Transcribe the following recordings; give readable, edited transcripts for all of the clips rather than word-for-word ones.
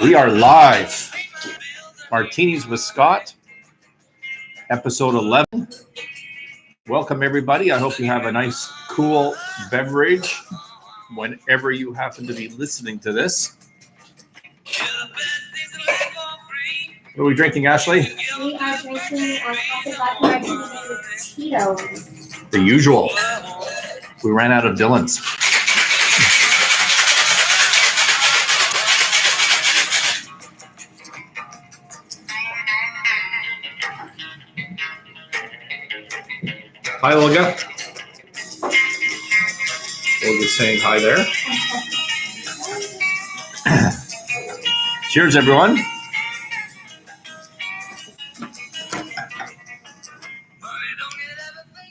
We are live. Martinis with Scott, episode 11. Welcome, everybody. I hope you have a nice, cool beverage whenever you happen to be listening to this. What are we drinking, Ashley? We are drinking a classic black martini with Tito's. The usual. We ran out of Dylan's. Hi, Olga. Olga's saying hi there. Cheers, everyone.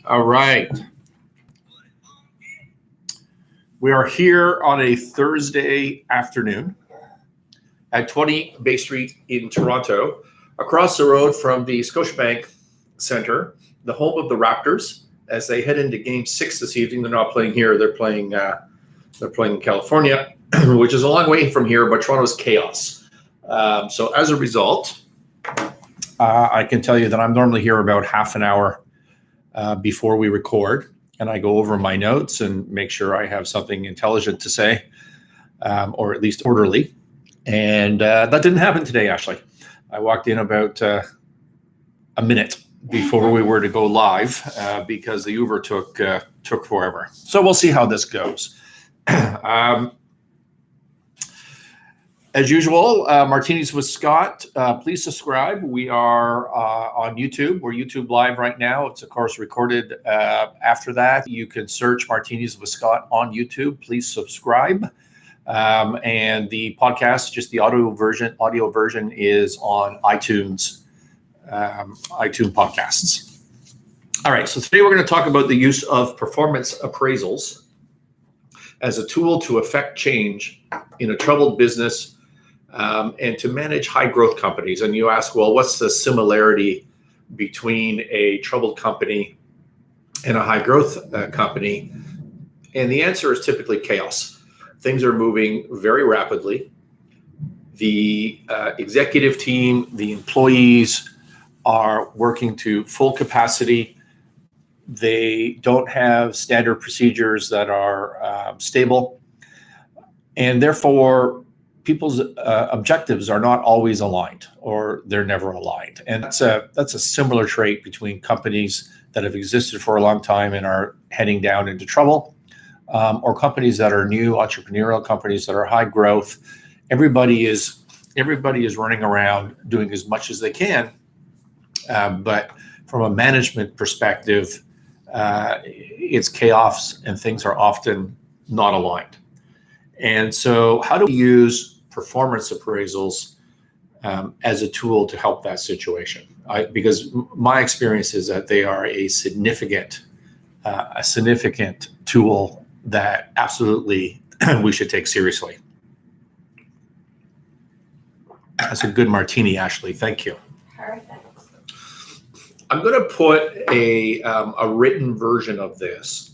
All right. We are here on a Thursday afternoon at 20 Bay Street in Toronto, across the road from the Scotiabank Centre, the home of the Raptors, as they head into Game 6 this evening. They're not playing here; they're playing in California, which is a long way from here. But Toronto's chaos. So as a result, I can tell you that I'm normally here about half an hour before we record, and I go over my notes and make sure I have something intelligent to say, or at least orderly. And that didn't happen today, Ashley. I walked in about a minute before we were to go live because the Uber took forever. So we'll see how this goes. As usual, Martinis with Scott. Please subscribe. We are on YouTube. We're YouTube live right now. It's, of course, recorded after that. You can search Martinis with Scott on YouTube. Please subscribe. And the podcast, just the audio version is on iTunes podcasts. All right, so today we're going to talk about the use of performance appraisals as a tool to affect change in a troubled business and to manage high growth companies. And you ask, well, what's the similarity between a troubled company and a high growth company? And the answer is typically chaos. Things are moving very rapidly. The executive team, the employees are working to full capacity. They don't have standard procedures that are stable. And therefore, people's objectives are not always aligned, or they're never aligned. And that's a similar trait between companies that have existed for a long time and are heading down into trouble, or companies that are new, entrepreneurial companies that are high growth. Everybody is running around doing as much as they can, but from a management perspective, it's chaos and things are often not aligned. And so how do we use performance appraisals as a tool to help that situation? Because my experience is that they are a significant tool that absolutely we should take seriously. That's a good martini, Ashley. Thank you. Perfect. I'm going to put a written version of this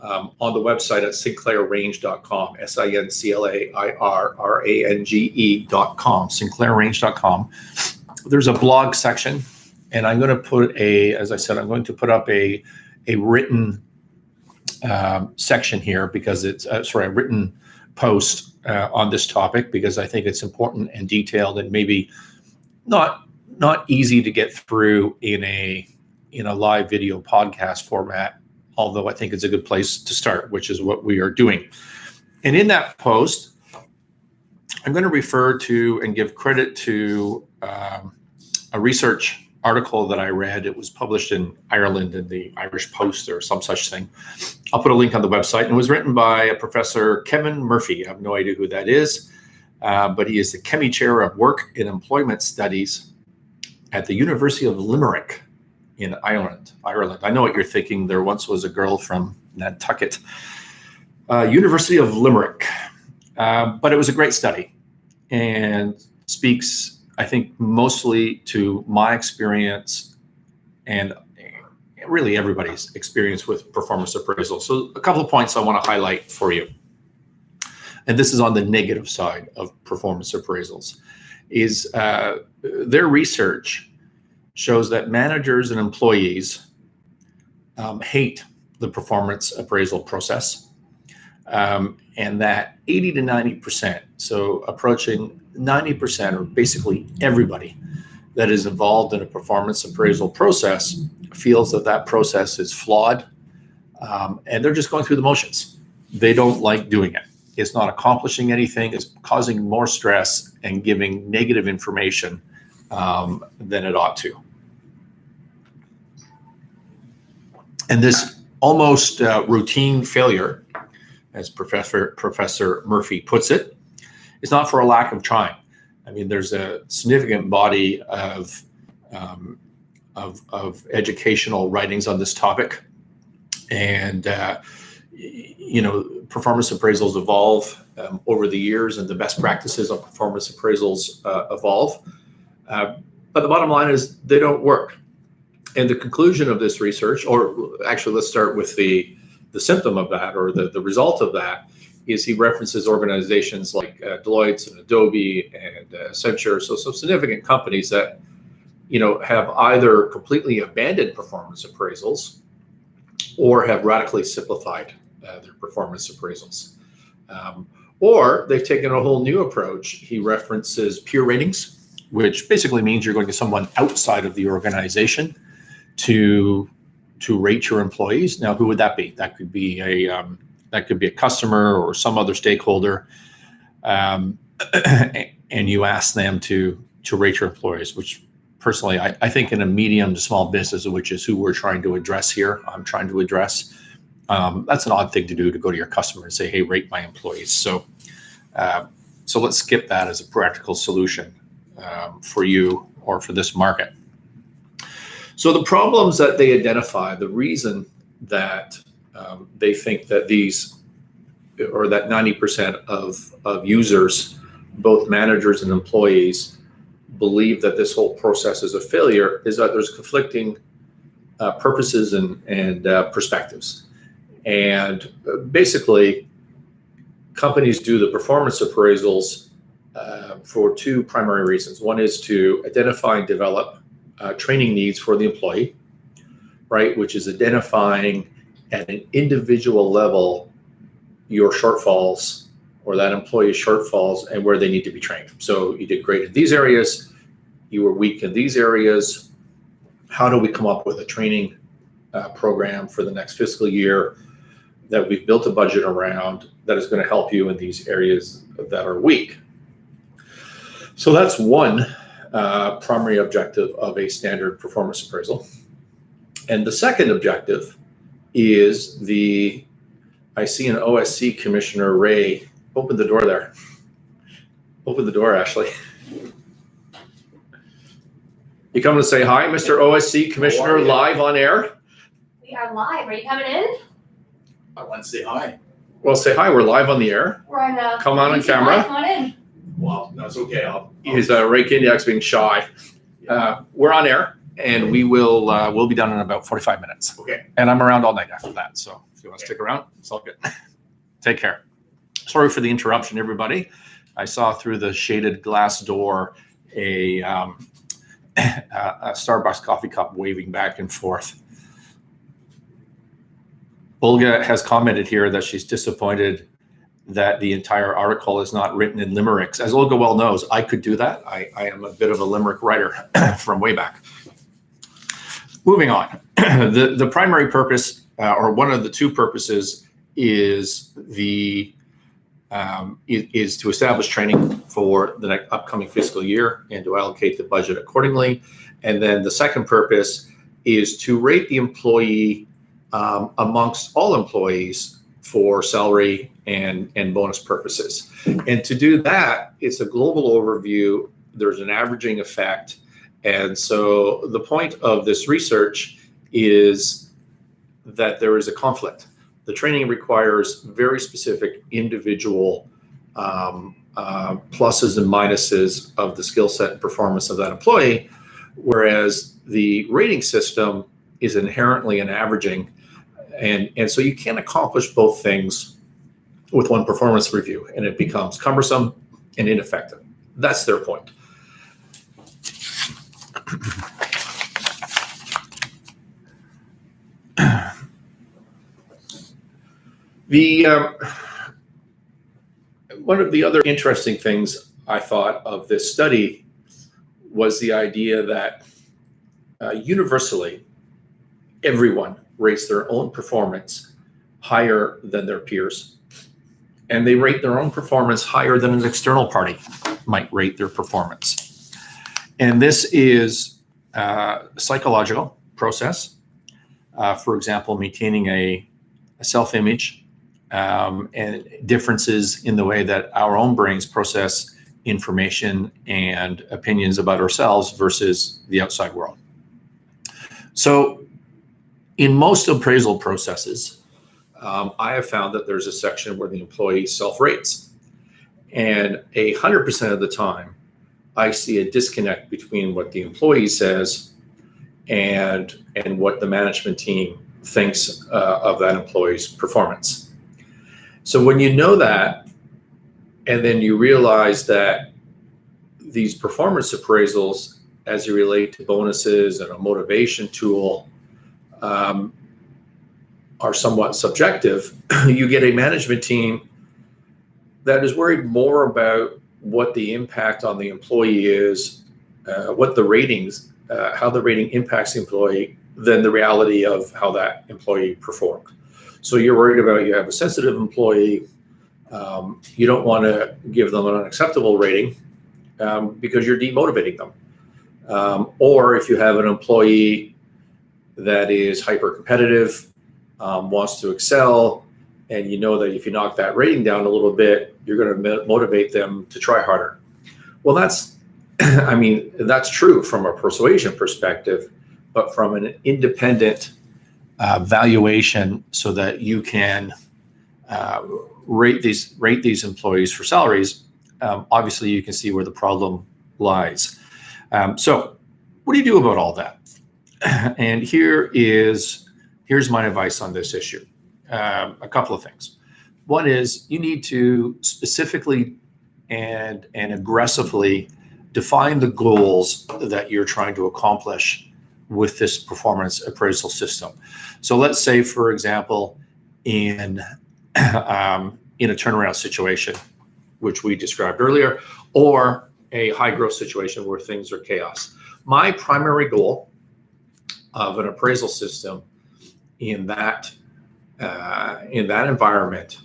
on the website at sinclairrange.com, sinclairrange.com, sinclairrange.com. There's a blog section, and I'm going to put I'm going to put up a written section here because it's a written post on this topic, because I think it's important and detailed and maybe not easy to get through in a live video podcast format, although I think it's a good place to start, which is what we are doing. And in that post, I'm going to refer to and give credit to a research article that I read. It was published in Ireland in the Irish Post or some such thing. I'll put a link on the website. And it was written by a Professor Kevin Murphy. I have no idea who that is, but he is the Chemie Chair of Work and Employment Studies at the University of Limerick in Ireland. I know what you're thinking. There once was a girl from Nantucket. University of Limerick. But it was a great study and speaks, I think, mostly to my experience and really everybody's experience with performance appraisal. So a couple of points I want to highlight for you. and this is on the negative side of performance appraisals, is their research shows that managers and employees hate the performance appraisal process, and that 80 to 90%, so approaching 90%, or basically everybody that is involved in a performance appraisal process, feels that that process is flawed, and they're just going through the motions. They don't like doing it. It's not accomplishing anything. It's causing more stress and giving negative information than it ought to. And this almost routine failure, as Professor Murphy puts it, is not for a lack of trying. I mean, there's a significant body of educational writings on this topic, and performance appraisals evolve over the years, and the best practices on performance appraisals evolve. But the bottom line is they don't work. And the conclusion of this research, or actually let's start with the symptom of that, or the result of that, is he references organizations like Deloitte and Adobe and Accenture, so some significant companies that have either completely abandoned performance appraisals or have radically simplified their performance appraisals. Or they've taken a whole new approach. He references peer ratings, which basically means you're going to someone outside of the organization to rate your employees. Now, who would that be? That could be a customer or some other stakeholder, and you ask them to rate your employees, which personally I think in a medium to small business, which is who we're trying to address here, I'm trying to address, that's an odd thing to do, to go to your customer and say, hey, rate my employees. So let's skip that as a practical solution for you or for this market. So the problems that they identify, the reason that they think that that 90% of users, both managers and employees, believe that this whole process is a failure, is that there's conflicting purposes and perspectives. And basically, companies do the performance appraisals for two primary reasons. One is to identify and develop training needs for the employee, right, which is identifying at an individual level your shortfalls, or that employee's shortfalls, and where they need to be trained. So you did great in these areas, you were weak in these areas. How do we come up with a training program for the next fiscal year that we've built a budget around that is going to help you in these areas that are weak? So that's one primary objective of a standard performance appraisal. And the second objective is I see an OSC Commissioner Ray. Open the door there. Open the door, Ashley. You coming to say hi, Mr. OSC Commissioner, live on air? We are live. Are you coming in? I want to say hi. Well, say hi. We're live on the air. We're on Come on camera. Come on in. Well, that's okay. He's Ray Kindiak's being shy. We're on air, and we'll be done in about 45 minutes. Okay. And I'm around all night after that. So if you want to stick around, it's all good. Take care. Sorry for the interruption, everybody. I saw through the shaded glass door a Starbucks coffee cup waving back and forth. Olga has commented here that she's disappointed that the entire article is not written in limericks. As Olga well knows, I could do that. I am a bit of a limerick writer from way back. Moving on. The primary purpose, or one of the two purposes, is to establish training for the next upcoming fiscal year and to allocate the budget accordingly. And then the second purpose is to rate the employee amongst all employees for salary and bonus purposes. And to do that, it's a global overview. There's an averaging effect. And so the point of this research is that there is a conflict. The training requires very specific individual pluses and minuses of the skill set and performance of that employee, whereas the rating system is inherently an averaging. And so you can't accomplish both things with one performance review, and it becomes cumbersome and ineffective. That's their point. One of the other interesting things I thought of this study was the idea that universally, everyone rates their own performance higher than their peers. And they rate their own performance higher than an external party might rate their performance. And this is a psychological process. For example, maintaining a self-image and differences in the way that our own brains process information and opinions about ourselves versus the outside world. So in most appraisal processes, I have found that there's a section where the employee self-rates. And 100% of the time, I see a disconnect between what the employee says and what the management team thinks of that employee's performance. So when you know that, and then you realize that these performance appraisals, as you relate to bonuses and a motivation tool, are somewhat subjective, you get a management team that is worried more about what the impact on the employee is, what the ratings, how the rating impacts the employee, than the reality of how that employee performed. So you're worried about, you have a sensitive employee, you don't want to give them an unacceptable rating because you're demotivating them. Or if you have an employee that is hyper competitive, wants to excel, and you know that if you knock that rating down a little bit, you're going to motivate them to try harder. Well, that's, I mean, that's true from a persuasion perspective, but from an independent valuation, so that you can rate these employees for salaries, obviously you can see where the problem lies. So what do you do about all that? And here's my advice on this issue. A couple of things. One is you need to specifically and aggressively define the goals that you're trying to accomplish with this performance appraisal system. So let's say, for example, in a turnaround situation, which we described earlier, or a high growth situation where things are chaos. My primary goal of an appraisal system in that environment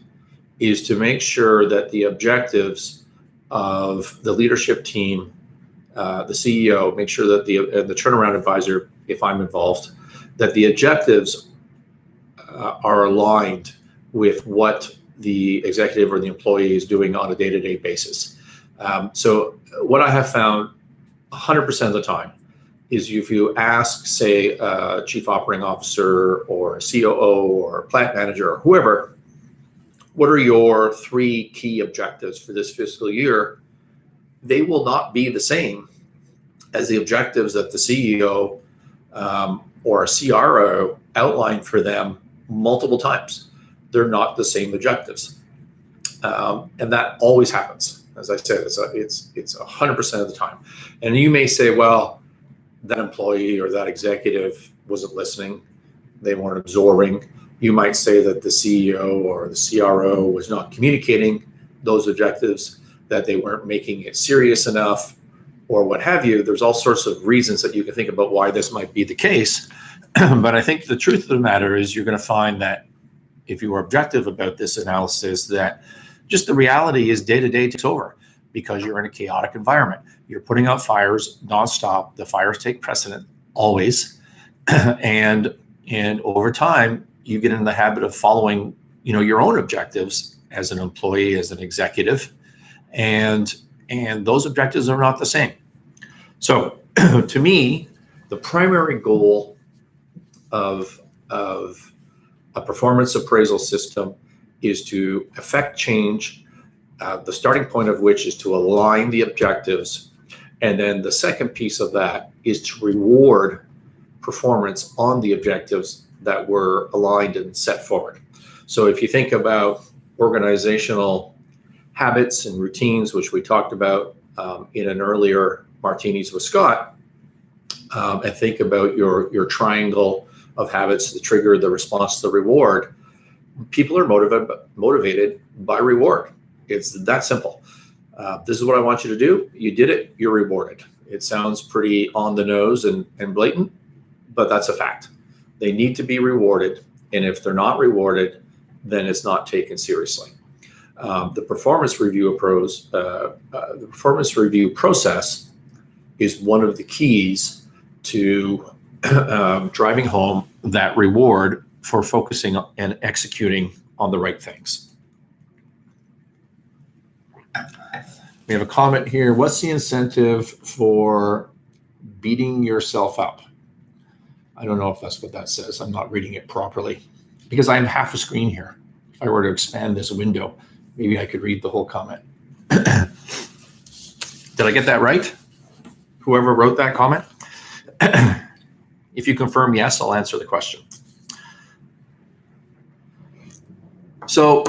is to make sure that the objectives of the leadership team, the CEO, make sure that the turnaround advisor, if I'm involved, that the objectives are aligned with what the executive or the employee is doing on a day-to-day basis. So what I have found 100% of the time is if you ask, say, a chief operating officer or a COO or a plant manager or whoever, what are your 3 key objectives for this fiscal year? They will not be the same as the objectives that the CEO or a CRO outlined for them multiple times. They're not the same objectives. And that always happens. As I said, it's 100% of the time. And you may say, well, that employee or that executive wasn't listening. They weren't absorbing. You might say that the CEO or the CRO was not communicating those objectives, that they weren't making it serious enough, or what have you. There's all sorts of reasons that you can think about why this might be the case. But I think the truth of the matter is you're going to find that if you are objective about this analysis, that just the reality is day to day takes over because you're in a chaotic environment. You're putting out fires nonstop. The fires take precedent always. And over time, you get in the habit of following, your own objectives as an employee, as an executive, and those objectives are not the same. So to me, the primary goal of a performance appraisal system is to affect change, the starting point of which is to align the objectives. And then the second piece of that is to reward performance on the objectives that were aligned and set forward. So if you think about organizational habits and routines, which we talked about in an earlier Martinis with Scott, and think about your triangle of habits, the trigger, the response, the reward, people are motivated by reward. It's that simple. This is what I want you to do. You did it, you're rewarded. It sounds pretty on the nose and blatant, but that's a fact. They need to be rewarded. And if they're not rewarded, then it's not taken seriously. The performance review process is one of the keys to driving home that reward for focusing and executing on the right things. We have a comment here. What's the incentive for beating yourself up? I don't know if that's what that says. I'm not reading it properly because I'm half a screen here. If I were to expand this window, maybe I could read the whole comment. Did I get that right? Whoever wrote that comment? If you confirm yes, I'll answer the question. So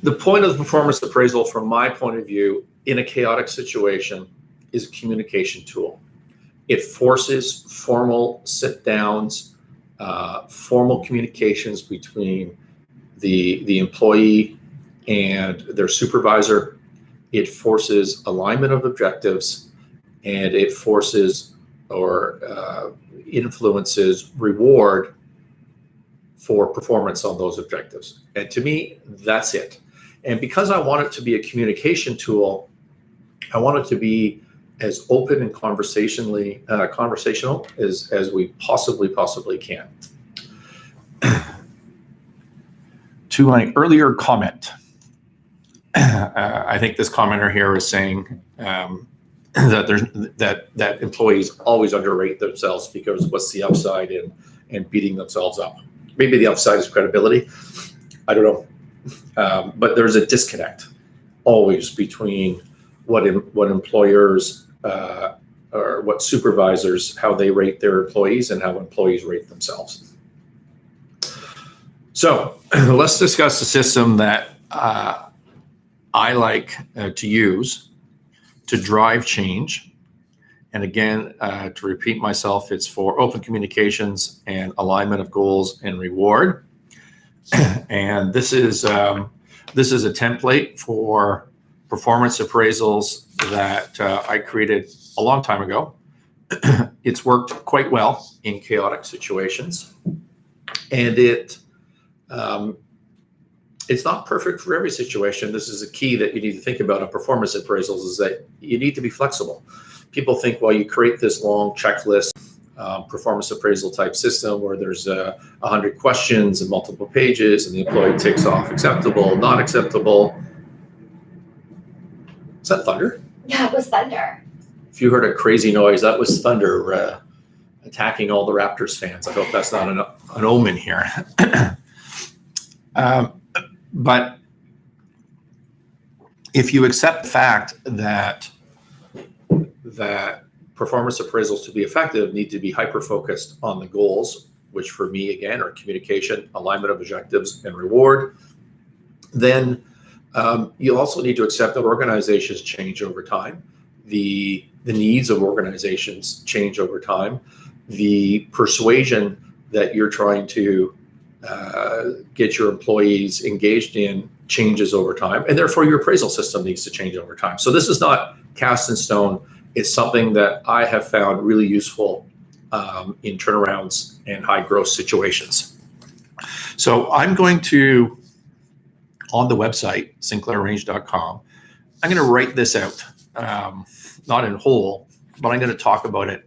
the point of the performance appraisal, from my point of view, in a chaotic situation, is a communication tool. It forces formal sit-downs, formal communications between the employee and their supervisor. It forces alignment of objectives, and it forces or influences reward for performance on those objectives. And to me, that's it. And because I want it to be a communication tool, I want it to be as open and conversational as we possibly can. To my earlier comment, I think this commenter here is saying that employees always underrate themselves because what's the upside in beating themselves up? Maybe the upside is credibility. I don't know. But there's a disconnect always between what employers or what supervisors, how they rate their employees and how employees rate themselves. So let's discuss the system that I like to use to drive change. And again, to repeat myself, it's for open communications and alignment of goals and reward. And this is a template for performance appraisals that I created a long time ago. It's worked quite well in chaotic situations, and it's not perfect for every situation. This is a key that you need to think about on performance appraisals, is that you need to be flexible. People think, well, you create this long checklist, performance appraisal type system where there's 100 questions and multiple pages, and the employee takes off acceptable, not acceptable. Is that thunder? Yeah, it was thunder. If you heard a crazy noise, that was thunder attacking all the Raptors fans. I hope that's not an omen here. But if you accept the fact that performance appraisals to be effective need to be hyper-focused on the goals, which for me, again, are communication, alignment of objectives, and reward, then you also need to accept that organizations change over time. The needs of organizations change over time. The persuasion that you're trying to get your employees engaged in changes over time, and therefore your appraisal system needs to change over time. So this is not cast in stone. It's something that I have found really useful in turnarounds and high growth situations. So I'm going to, on the website, sinclairrange.com, I'm going to write this out, not in whole, but I'm going to talk about it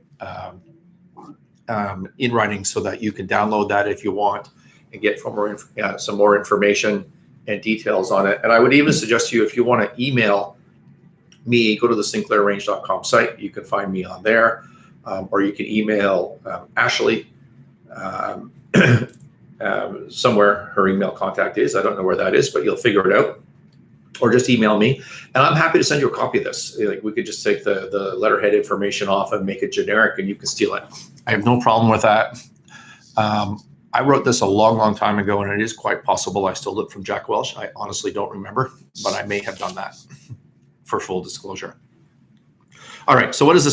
in writing so that you can download that if you want and get some more information and details on it. And I would even suggest to you, if you want to email me, go to the sinclairrange.com site. You can find me on there, or you can email Ashley somewhere. Her email contact is. I don't know where that is, but you'll figure it out. Or just email me, and I'm happy to send you a copy of this. Like, we could just take the letterhead information off and make it generic, and you can steal it. I have no problem with that. I wrote this a long time ago, and it is quite possible I stole it from Jack Welch. I honestly don't remember, but I may have done that for full disclosure. All right, so what is the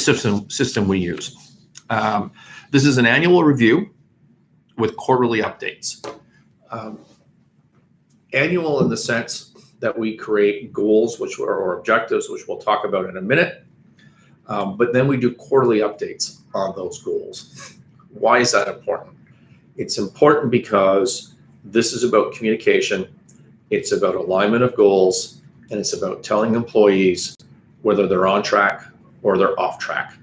system we use? This is an annual review with quarterly updates. Annual in the sense that we create goals, or objectives, which we'll talk about in a minute. But then we do quarterly updates on those goals. Why is that important? It's important because this is about communication, it's about alignment of goals, and it's about telling employees whether they're on track or they're off track.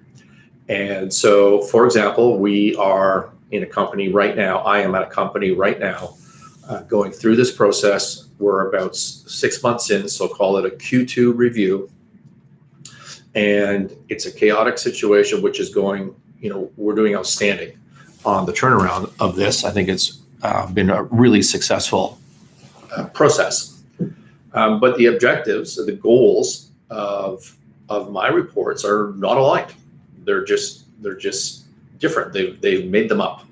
And so, for example, we are in a company right now, I am at a company right now going through this process. We're about 6 months in, so call it a Q2 review. And it's a chaotic situation, which is going, we're doing outstanding on the turnaround of this. I think it's been a really successful process. But the objectives, the goals of my reports are not aligned. They're just different. They've made them up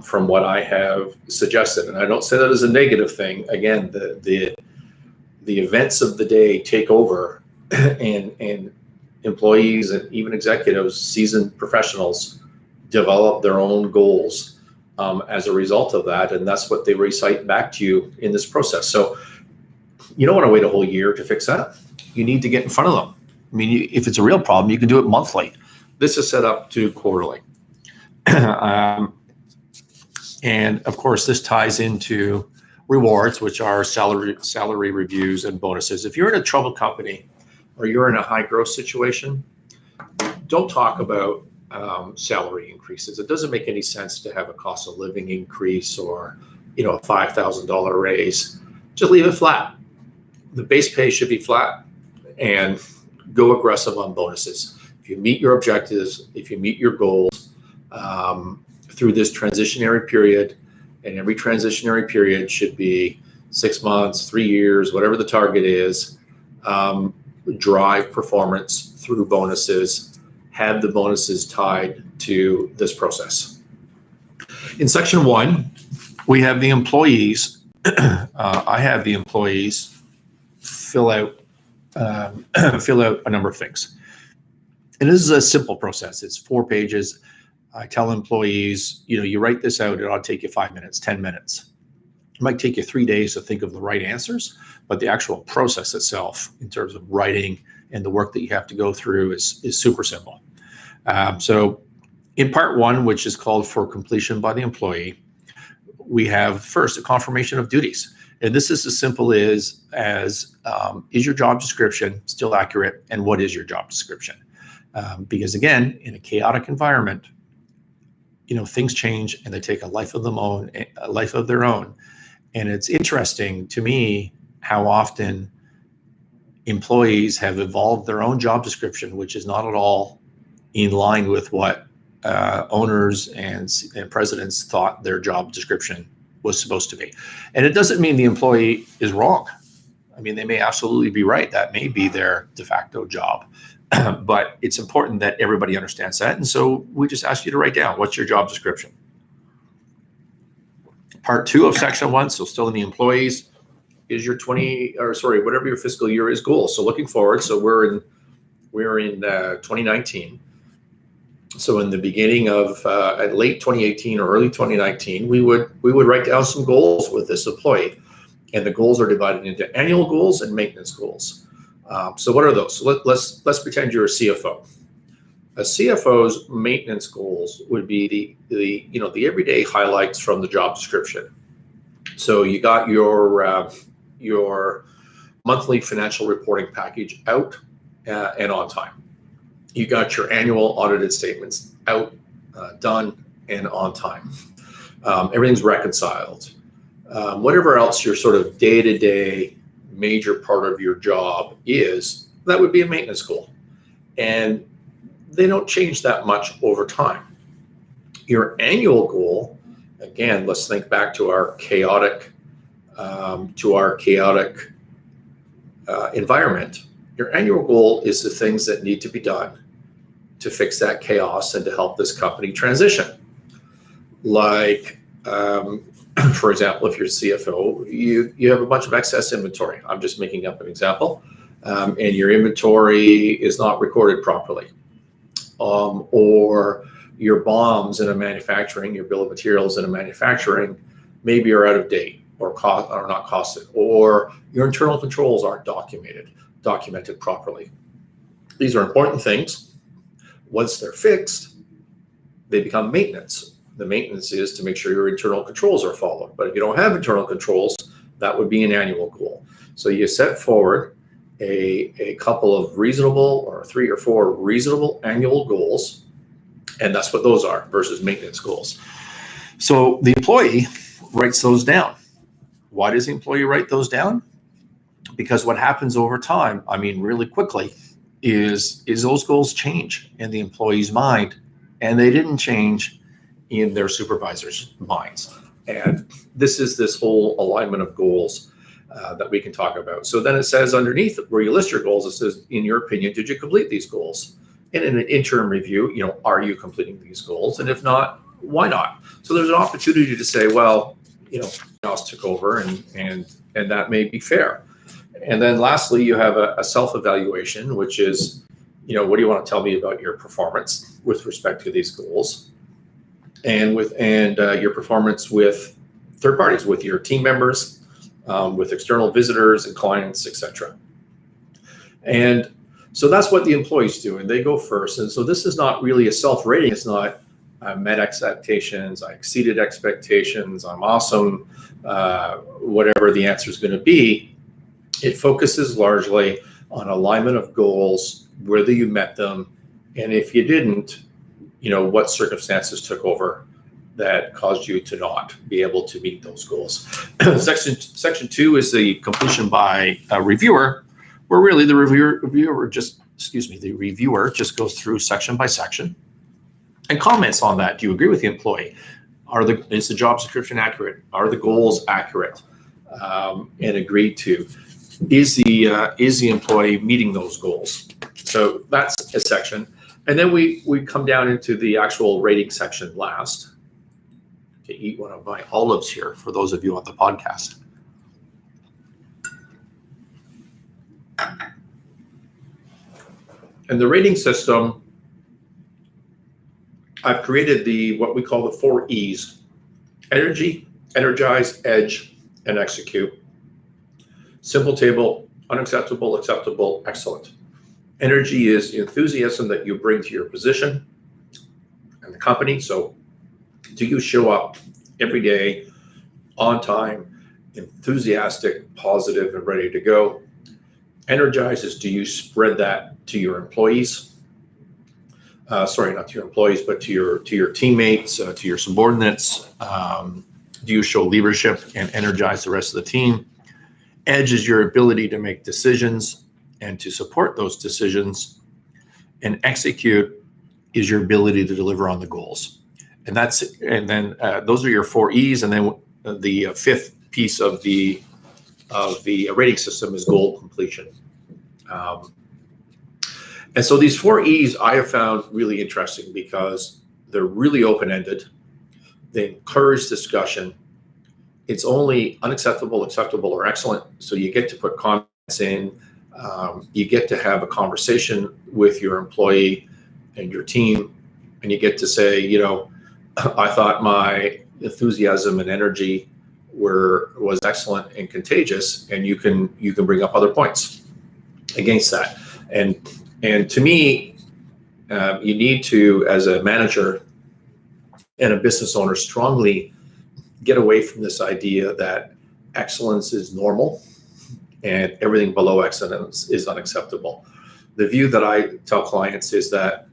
from what I have suggested, and I don't say that as a negative thing. Again, the events of the day take over, and employees and even executives, seasoned professionals, develop their own goals as a result of that, and that's what they recite back to you in this process. So you don't want to wait a whole year to fix that. You need to get in front of them. I mean, if it's a real problem, you can do it monthly. This is set up to quarterly. And of course, this ties into rewards, which are salary reviews and bonuses. If you're in a troubled company or you're in a high growth situation, don't talk about salary increases. It doesn't make any sense to have a cost of living increase or a $5,000 raise. Just leave it flat. The base pay should be flat, and go aggressive on bonuses. If you meet your objectives, if you meet your goals through this transitionary period, and every transitionary period should be 6 months, 3 years, whatever the target is, drive performance through bonuses, have the bonuses tied to this process. In section 1, we have the employees. I have the employees fill out a number of things. And this is a simple process. It's 4 pages. I tell employees, you write this out, it'll take you 5 minutes, 10 minutes. It might take you 3 days to think of the right answers, but the actual process itself, in terms of writing and the work that you have to go through, is super simple. So in part 1, which is called for completion by the employee, we have first a confirmation of duties. And this is as simple as is your job description still accurate, and what is your job description? Because again, in a chaotic environment, things change and they take a life of their own. And it's interesting to me how often employees have evolved their own job description, which is not at all in line with what owners and presidents thought their job description was supposed to be. And it doesn't mean the employee is wrong. I mean, they may absolutely be right. That may be their de facto job. But it's important that everybody understands that. And so we just ask you to write down, what's your job description? Part 2 of section 1, so still in the employees, is your whatever your fiscal year is goal. So looking forward, so we're in 2019. So in the beginning of late 2018 or early 2019, we would write down some goals with this employee, and the goals are divided into annual goals and maintenance goals. So what are those? So let's pretend you're a CFO. A CFO's maintenance goals would be the everyday highlights from the job description. So you got your monthly financial reporting package out and on time. You got your annual audited statements out, done, and on time. Everything's reconciled. Whatever else your sort of day-to-day major part of your job is, that would be a maintenance goal. And they don't change that much over time. Your annual goal, again, let's think back to our chaotic environment. Your annual goal is the things that need to be done to fix that chaos and to help this company transition. Like For example, if you're CFO, you have a bunch of excess inventory. I'm just making up an example. And your inventory is not recorded properly. Or your BOMs in a manufacturing, your bill of materials in a manufacturing, maybe are out of date or are not costed, or your internal controls aren't documented properly. These are important things. Once they're fixed, they become maintenance. The maintenance is to make sure your internal controls are followed. But if you don't have internal controls, that would be an annual goal. So you set forward a couple of reasonable, or 3 or 4 reasonable annual goals, and that's what those are versus maintenance goals. So the employee writes those down. Why does the employee write those down? Because what happens over time, really quickly, is those goals change in the employee's mind, and they didn't change in their supervisor's minds. And this is this whole alignment of goals that we can talk about. So then it says underneath where you list your goals, it says, in your opinion, did you complete these goals? And in an interim review, are you completing these goals? And if not, why not? So there's an opportunity to say, well, else took over, and that may be fair. And then lastly, you have a self-evaluation, which is, what do you want to tell me about your performance with respect to these goals, and your performance with third parties, with your team members, with external visitors and clients, etc. And so that's what the employees do, and they go first. And so this is not really a self-rating. It's not I met expectations, I exceeded expectations, I'm awesome, whatever the answer is going to be. It focuses largely on alignment of goals, whether you met them, and if you didn't, what circumstances took over that caused you to not be able to meet those goals. Section 2 is the completion by a reviewer, where really the reviewer just goes through section by section and comments on that. Do you agree with the employee? Is the job description accurate? Are the goals accurate and agreed to? Is the employee meeting those goals? So that's a section. And then we come down into the actual rating section last. To eat one of my olives here for those of you on the podcast. And the rating system, I've created what we call the 4 E's: energy, energize, edge, and execute. Simple table: unacceptable, acceptable, excellent. Energy is enthusiasm that you bring to your position and the company. So do you show up every day on time, enthusiastic, positive, and ready to go? Energize is, do you spread that to your employees? Sorry, not to your employees, but to your teammates, to your subordinates. Do you show leadership and energize the rest of the team? Edge is your ability to make decisions and to support those decisions. And execute is your ability to deliver on the goals. And then those are your 4 E's. And then the 5th piece of the rating system is goal completion. And so these 4 E's I have found really interesting because they're really open-ended. They encourage discussion. It's only unacceptable, acceptable, or excellent. So you get to put comments in. You get to have a conversation with your employee and your team, and you get to say, I thought my enthusiasm and energy was excellent and contagious, and you can bring up other points against that. And to me, you need to, as a manager and a business owner, strongly get away from this idea that excellence is normal and everything below excellence is unacceptable. The view that I tell clients is that,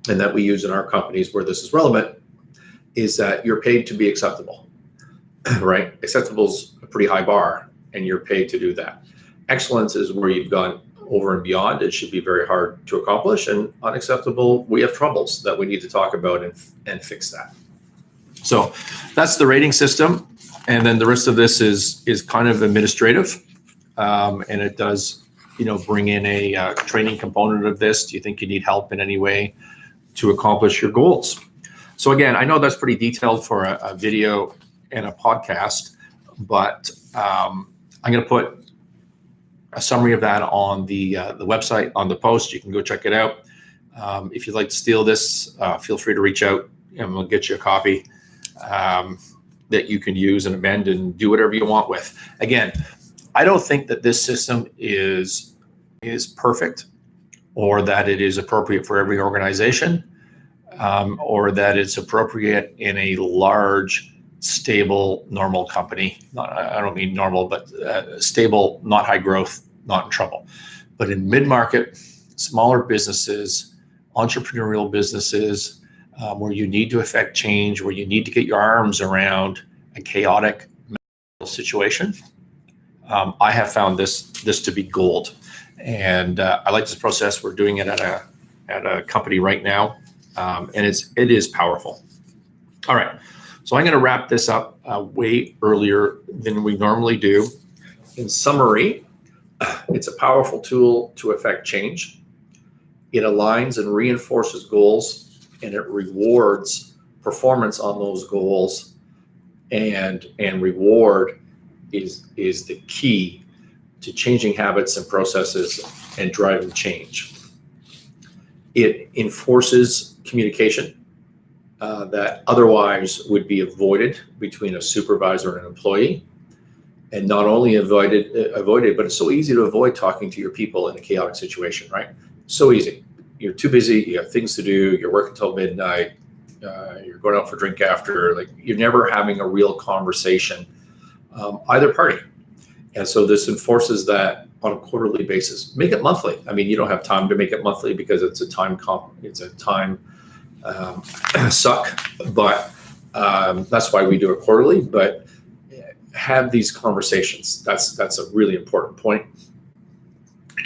and that we use in our companies where this is relevant, is that you're paid to be acceptable, right? Acceptable is a pretty high bar, and you're paid to do that. Excellence is where you've gone over and beyond. It should be very hard to accomplish, and unacceptable, we have troubles that we need to talk about and fix that. So that's the rating system. And then the rest of this is kind of administrative. And it does, bring in a training component of this. Do you think you need help in any way to accomplish your goals? So again, I know that's pretty detailed for a video and a podcast, but I'm going to put a summary of that on the website, on the post. You can go check it out. If you'd like to steal this, feel free to reach out and we'll get you a copy that you can use and amend and do whatever you want with. Again, I don't think that this system is perfect or that it is appropriate for every organization or that it's appropriate in a large, stable, normal company. I don't mean normal, but stable, not high growth, not in trouble. But in mid-market, smaller businesses, entrepreneurial businesses, where you need to affect change, where you need to get your arms around a chaotic situation, I have found this to be gold. And I like this process. We're doing it at a company right now, and it is powerful. All right, so I'm going to wrap this up way earlier than we normally do. In summary, it's a powerful tool to affect change. It aligns and reinforces goals, and it rewards performance on those goals. And reward is the key to changing habits and processes and driving change. It enforces communication that otherwise would be avoided between a supervisor and an employee. And not only avoided, but it's so easy to avoid talking to your people in a chaotic situation, right? So easy. You're too busy, you have things to do, you're working till midnight, you're going out for a drink after, like you're never having a real conversation, either party. And so this enforces that on a quarterly basis. Make it monthly. I mean, you don't have time to make it monthly because it's a time suck, but that's why we do it quarterly. But have these conversations. That's a really important point.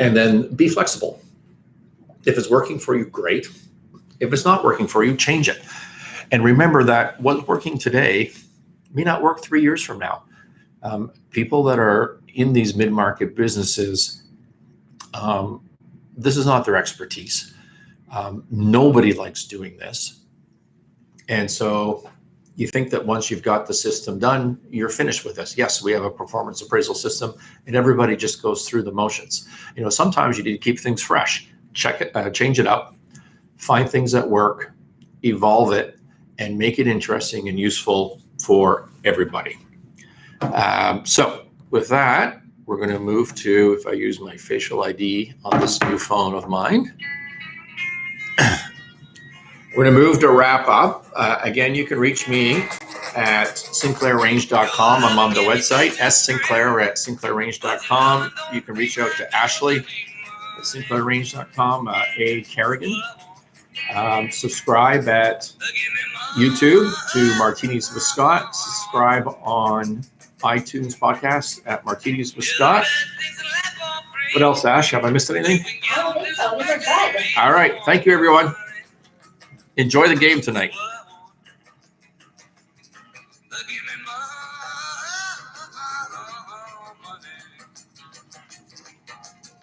And then be flexible. If it's working for you, great. If it's not working for you, change it. And remember that what's working today may not work 3 years from now. People that are in these mid-market businesses, this is not their expertise. Nobody likes doing this. And so you think that once you've got the system done, you're finished with this. Yes, we have a performance appraisal system and everybody just goes through the motions. Sometimes you need to keep things fresh, check it, change it up, find things that work, evolve it, and make it interesting and useful for everybody. So with that, we're going to move to, if I use my facial ID on this new phone of mine, we're going to move to wrap up. Again, you can reach me at sinclairrange.com. I'm on the website, ssinclair@sinclairrange.com. You can reach out to Ashley at sinclairrange.com, A. Kerrigan. Subscribe at YouTube to Martinis with Scott. Subscribe on iTunes podcast at Martinis with Scott. What else, Ash? Have I missed anything? I don't think so. You were good. All right. Thank you, everyone. Enjoy the game tonight.